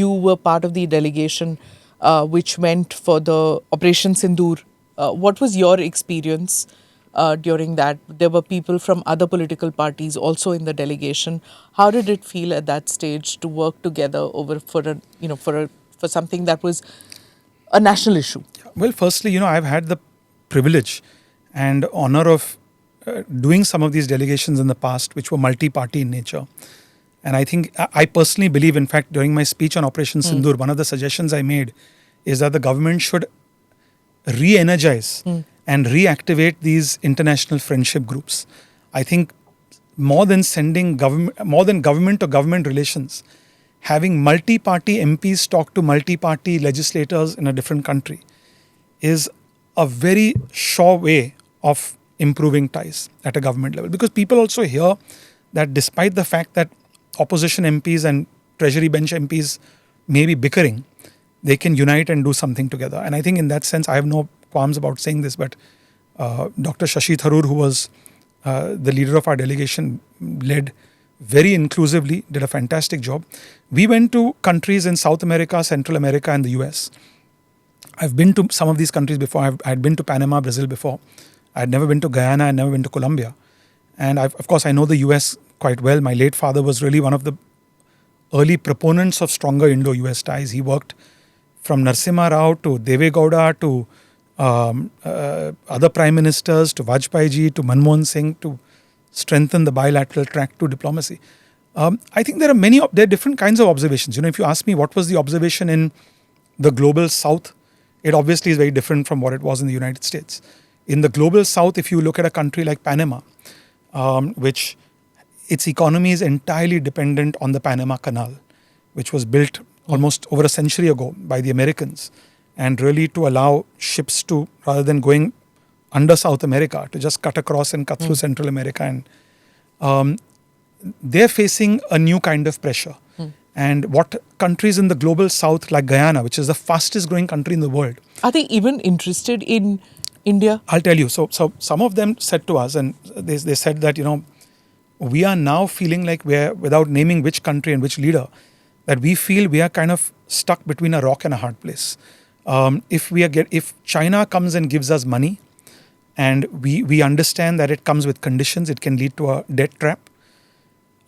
you were part of the delegation which went for the Operation Sindoor. What was your experience during that? There were people from other political parties also in the delegation. How did it feel at that stage to work together for something that was a national issue? Well, firstly, I've had the privilege and honor of doing some of these delegations in the past, which were multi-party in nature. And I think, I personally believe, in fact, during my speech on Operation Sindoor, one of the suggestions I made is that the government should re-energize and reactivate these international friendship groups. I think more than government to government relations, having multi-party MPs talk to multi-party legislators in a different country is a very sure way of improving ties at a government level. Because people also hear that despite the fact that opposition MPs and Treasury bench MPs may be bickering, they can unite and do something together. And I think in that sense, I have no qualms about saying this, but Dr. Shashi Tharoor, who was the leader of our delegation, led very inclusively, did a fantastic job. We went to countries in South America, Central America, and the US. I've been to some of these countries before. I had been to Panama, Brazil before. I had never been to Guyana. I had never been to Colombia. And of course, I know the US quite well. My late father was really one of the early proponents of stronger Indo-US ties. He worked from Narasimha Rao to Deve Gowda to other prime ministers, to Vajpayee ji, to Manmohan Singh, to strengthen the bilateral track to diplomacy. I think there are different kinds of observations. If you ask me what was the observation in the global south, it obviously is very different from what it was in the United States. In the global south, if you look at a country like Panama, which its economy is entirely dependent on the Panama Canal, which was built almost over a century ago by the Americans, and really to allow ships to, rather than going under South America, to just cut across and cut through Central America. And they're facing a new kind of pressure. And what countries in the global south, like Guyana, which is the fastest growing country in the world. Are they even interested in India? I'll tell you. So some of them said to us, and they said that, we are now feeling like we're, without naming which country and which leader, that we feel we are kind of stuck between a rock and a hard place. If China comes and gives us money, and we understand that it comes with conditions, it can lead to a debt trap.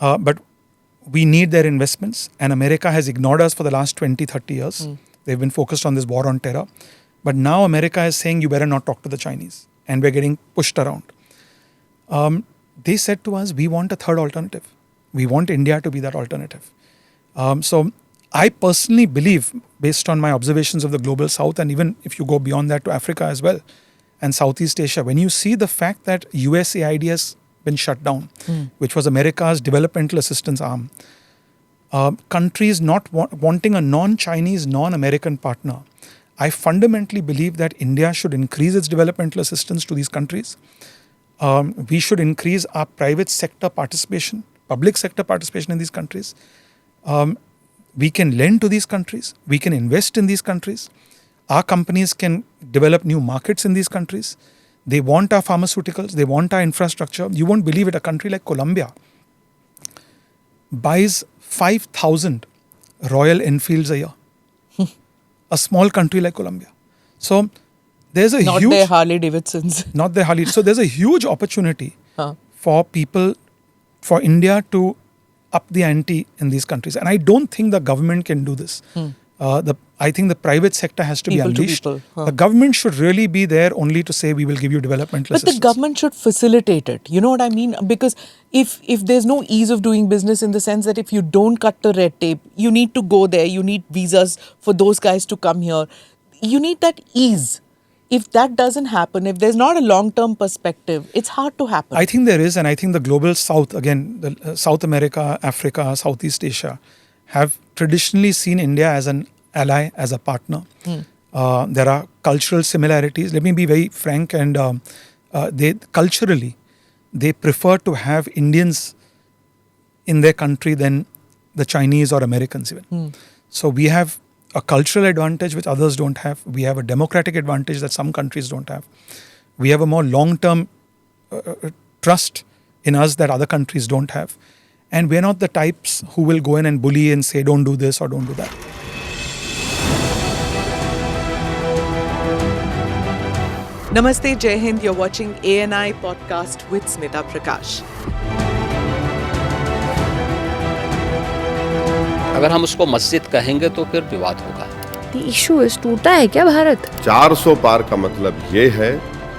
But we need their investments, and America has ignored us for the last 20, 30 years. They've been focused on this war on terror. But now America is saying, you better not talk to the Chinese. And we're getting pushed around. They said to us, we want a third alternative. We want India to be that alternative. So I personally believe, based on my observations of the global south, and even if you go beyond that to Africa as well, and Southeast Asia, when you see the fact that USAID has been shut down, which was America's developmental assistance arm, countries not wanting a non-Chinese, non-American partner, I fundamentally believe that India should increase its developmental assistance to these countries. We should increase our private sector participation, public sector participation in these countries. We can lend to these countries. We can invest in these countries. Our companies can develop new markets in these countries. They want our pharmaceuticals. They want our infrastructure. You won't believe it. A country like Colombia buys 5,000 Royal Enfields a year. A small country like Colombia. So there's a Not their Harley Davidsons. Not their Harley. So there's a huge opportunity for people, for India to up the ante in these countries. And I don't think the government can do this. I think the private sector has to be unleashed. The government should really be there only to say, we will give you developmental assistance. But the government should facilitate it. You know what I mean? Because if there's no ease of doing business, in the sense that if you don't cut the red tape, you need to go there, you need visas for those guys to come here. You need that ease. If that doesn't happen, if there's not a long-term perspective, it's hard to happen. I think there is, and I think the global south, again, South America, Africa, Southeast Asia, have traditionally seen India as an ally, as a partner. There are cultural similarities. Let me be very frank, and they prefer to have Indians in their country than the Chinese or Americans even. So we have a cultural advantage which others don't have. We have a democratic advantage that some countries don't have. We have a more long-term trust in us that other countries don't have. And we're not the types who will go in and bully and say, don't do this or don't do that. Namaste, Jai Hind. You're watching ANI podcast with Smita Prakash. अगर हम उसको मस्जिद कहेंगे तो फिर विवाद होगा। The issue is टूटा है क्या भारत? 400 पार का मतलब ये है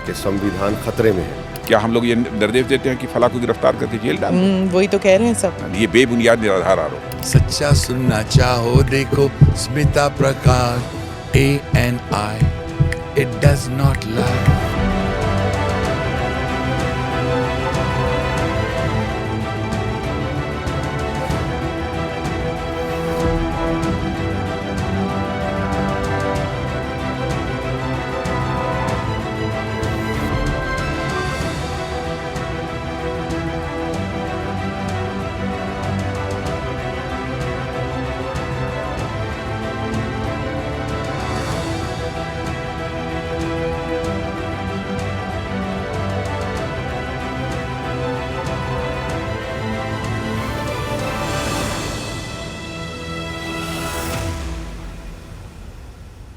कि संविधान खतरे में है। क्या हम लोग ये निर्देश देते हैं कि फला को गिरफ्तार करके जेल डाल दें? वही तो कह रहे हैं सब। ये बेबुनियाद निराधार आरोप। सच्चा सुनना चाहो देखो स्मिता प्रकाश ANI, it does not lie।